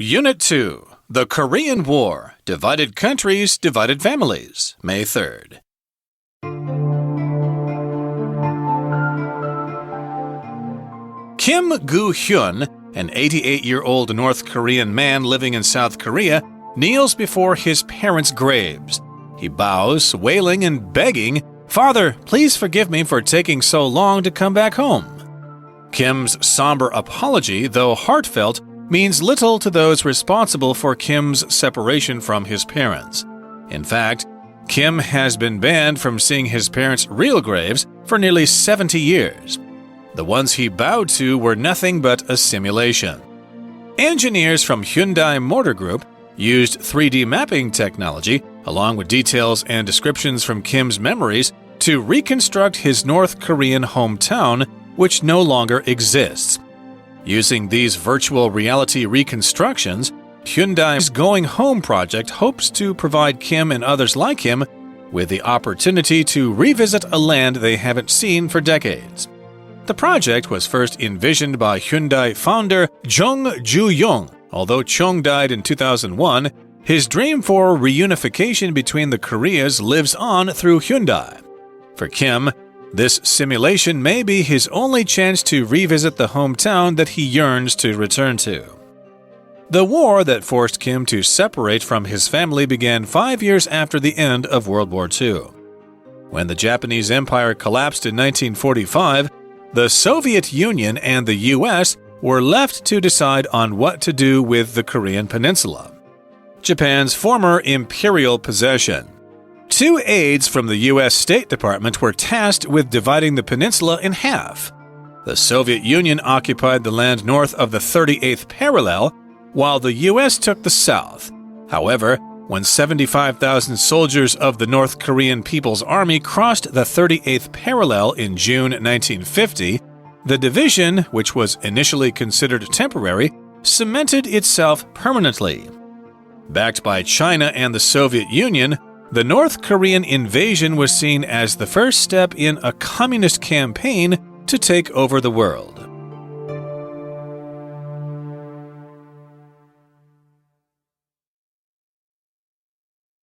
Unit 2, The Korean War, Divided Countries, Divided Families, May 3rd. Kim Gu-hyun, an 88-year-old North Korean man living in South Korea, kneels before his parents' graves. He bows, wailing and begging, "Father, please forgive me for taking so long to come back home." Kim's somber apology, though heartfelt, means little to those responsible for Kim's separation from his parents. In fact, Kim has been banned from seeing his parents' real graves for nearly 70 years. The ones he bowed to were nothing but a simulation. Engineers from Hyundai Motor Group used 3D mapping technology, along with details and descriptions from Kim's memories, to reconstruct his North Korean hometown, which no longer exists. Using these virtual reality reconstructions, Hyundai's Going Home project hopes to provide Kim and others like him with the opportunity to revisit a land they haven't seen for decades. The project was first envisioned by Hyundai founder Jung Ju-young. Although Chung died in 2001, his dream for reunification between the Koreas lives on through Hyundai. For Kim, this simulation may be his only chance to revisit the hometown that he yearns to return to. The war that forced Kim to separate from his family began 5 years after the end of World War II. When the Japanese Empire collapsed in 1945, the Soviet Union and the U.S. were left to decide on what to do with the Korean peninsula, Japan's former imperial possession. 2 aides from the U.S. State Department were tasked with dividing the peninsula in half. The Soviet Union occupied the land north of the 38th parallel, while the U.S. took the south. However, when 75,000 soldiers of the North Korean People's Army crossed the 38th parallel in June 1950, the division, which was initially considered temporary, cemented itself permanently. Backed by China and the Soviet Union, the North Korean invasion was seen as the first step in a communist campaign to take over the world.